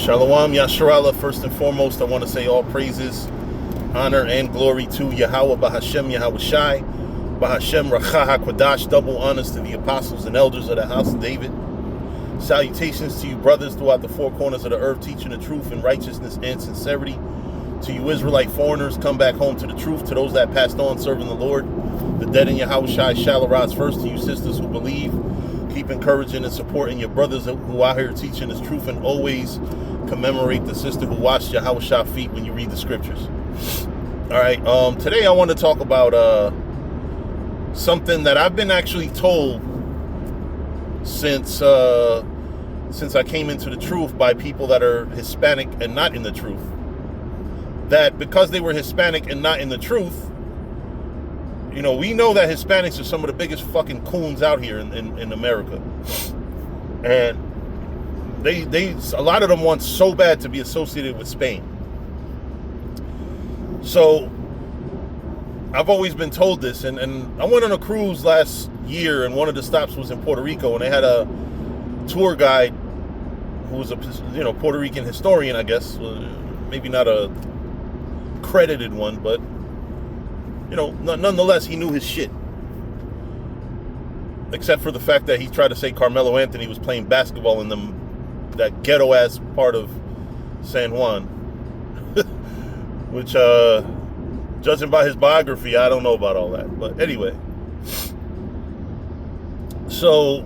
Shalom Yasharallah. First and foremost, I want to say all praises, honor, and glory to Yahweh Bahashem Yahweh Shai, Bahashem Racha HaKwadash. Double honors to the apostles and elders of the house of David. Salutations to you brothers throughout the four corners of the earth, teaching the truth in righteousness and sincerity. To you Israelite foreigners, come back home to the truth. To those that passed on serving the Lord, the dead in Yahweh Shai shall arise first. To you sisters who believe, keep encouraging and supporting your brothers who are here teaching this truth, and always commemorate the sister who washed Yahweh Shai feet when you read the scriptures. All right, today I want to talk about something that I've been actually told since I came into the truth by people that are Hispanic and not in the truth. That because they were Hispanic and not in the truth, you know, we know that Hispanics are some of the biggest fucking coons out here in America. And they a lot of them want so bad to be associated with Spain. So I've always been told this, and I went on a cruise last year, and one of the stops was in Puerto Rico, and they had a tour guide who was a Puerto Rican historian, I guess, maybe not a credited one, but nonetheless he knew his shit, except for the fact that he tried to say Carmelo Anthony was playing basketball in that ghetto ass part of San Juan, which judging by his biography, I don't know about all that. But anyway, so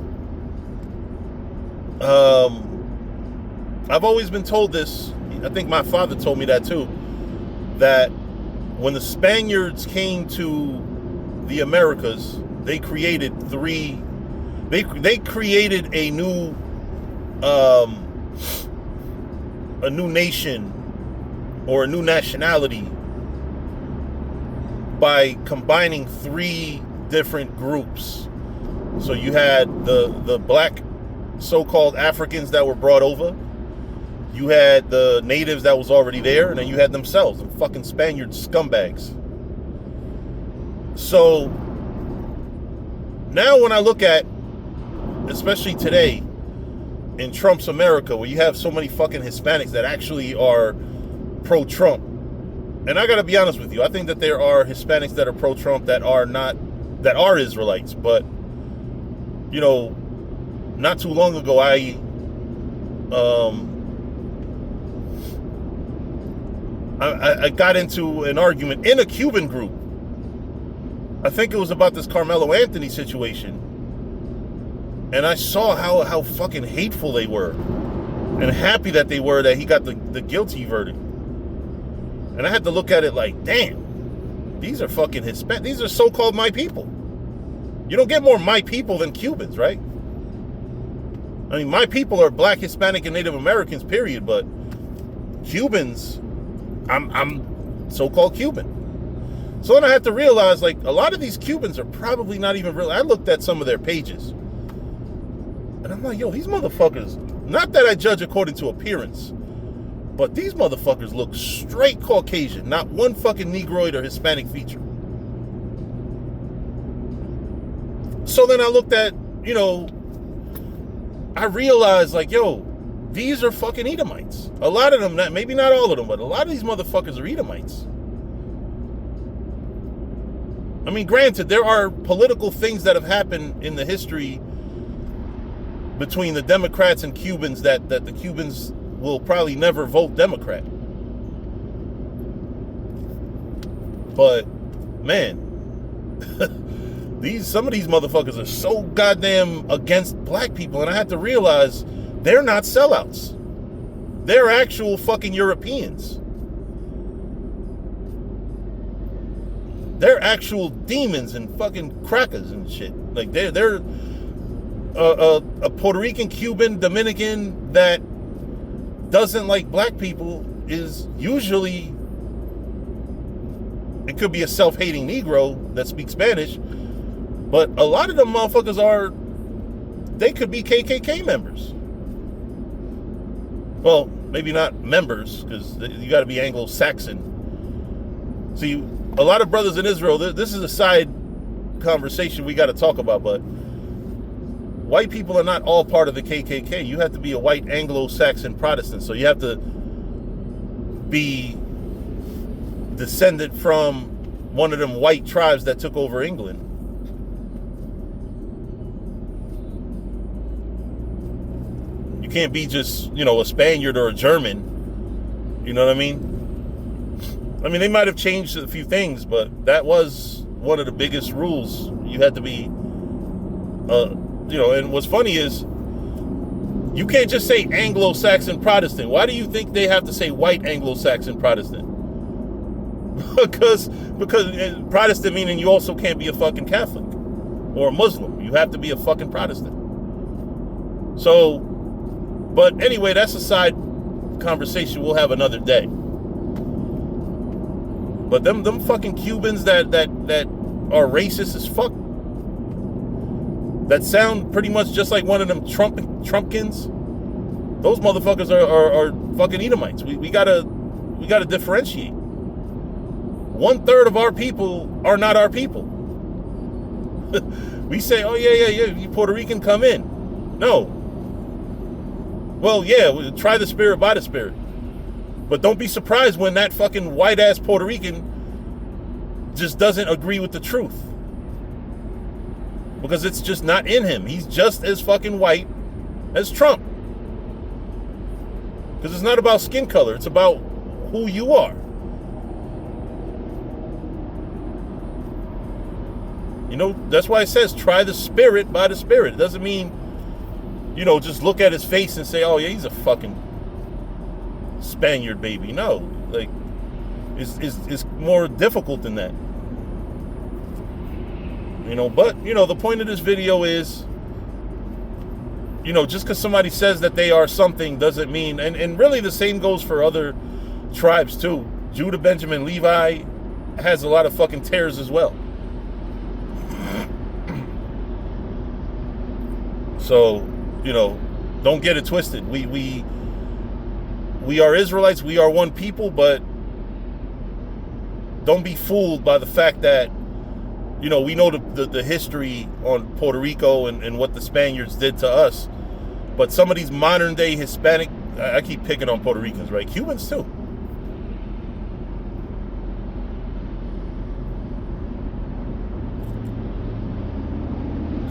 I've always been told this. I think my father told me that too, that when the Spaniards came to the Americas, they created they created a new nation or a new nationality by combining three different groups. So you had the black so-called Africans that were brought over, you had the natives that was already there, and then you had themselves, the fucking Spaniards, scumbags. So now when I look at, especially today in Trump's America, where you have so many fucking Hispanics that actually are pro-Trump, and I gotta be honest with you, I think that there are Hispanics that are pro-Trump that are Israelites, but not too long ago I got into an argument in a Cuban group. I think it was about this Carmelo Anthony situation. And I saw how fucking hateful they were. And happy that they were that he got the guilty verdict. And I had to look at it like, damn, these are fucking Hispanic. These are so-called my people. You don't get more my people than Cubans, right? I mean, my people are black, Hispanic, and Native Americans, period. But Cubans, I'm so-called Cuban. So then I had to realize, like, a lot of these Cubans are probably not even real. I looked at some of their pages, and I'm like, yo, these motherfuckers, not that I judge according to appearance, but these motherfuckers look straight Caucasian, not one fucking Negroid or Hispanic feature. So then I looked at, I realized, like, yo, these are fucking Edomites. A lot of them, maybe not all of them, but a lot of these motherfuckers are Edomites. I mean, granted, there are political things that have happened in the history between the Democrats and Cubans that the Cubans will probably never vote Democrat. But, man, some of these motherfuckers are so goddamn against black people, and I had to realize they're not sellouts. They're actual fucking Europeans. They're actual demons and fucking crackers and shit. Like they're a Puerto Rican, Cuban, Dominican that doesn't like black people is usually, it could be a self-hating Negro that speaks Spanish, but a lot of them motherfuckers they could be KKK members. Well, maybe not members, because you got to be Anglo-Saxon. See, a lot of brothers in Israel, this is a side conversation we got to talk about, but white people are not all part of the KKK. You have to be a white Anglo-Saxon Protestant. So you have to be descended from one of them white tribes that took over England. You can't be just, a Spaniard or a German. You know what I mean? I mean, they might have changed a few things, but that was one of the biggest rules. You had to be, and what's funny is you can't just say Anglo-Saxon Protestant. Why do you think they have to say white Anglo-Saxon Protestant? because Protestant meaning you also can't be a fucking Catholic or a Muslim. You have to be a fucking Protestant. So, but anyway, that's a side conversation we'll have another day. But them fucking Cubans that are racist as fuck, that sound pretty much just like one of them Trumpkins, those motherfuckers are fucking Edomites. We gotta differentiate. 1/3 of our people are not our people. We say, oh yeah, you Puerto Rican, come in. No. Well, yeah, try the spirit by the spirit. But don't be surprised when that fucking white-ass Puerto Rican just doesn't agree with the truth. Because it's just not in him. He's just as fucking white as Trump. Because it's not about skin color. It's about who you are. That's why it says try the spirit by the spirit. It doesn't mean, just look at his face and say, oh yeah, he's a fucking Spaniard baby. No, like it's more difficult than that. But the point of this video is, just because somebody says that they are something doesn't mean, and really the same goes for other tribes too. Judah, Benjamin, Levi has a lot of fucking tares as well. So, don't get it twisted. We are Israelites. We are one people, but don't be fooled by the fact that, we know the history on Puerto Rico and what the Spaniards did to us. But some of these modern day Hispanic, I keep picking on Puerto Ricans, right? Cubans too.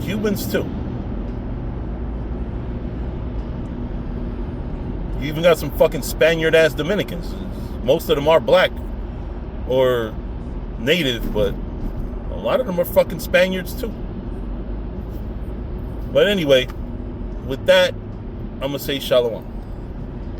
Cubans too. You even got some fucking Spaniard-ass Dominicans. Most of them are black or native, but a lot of them are fucking Spaniards too. But anyway, with that, I'm going to say shalom.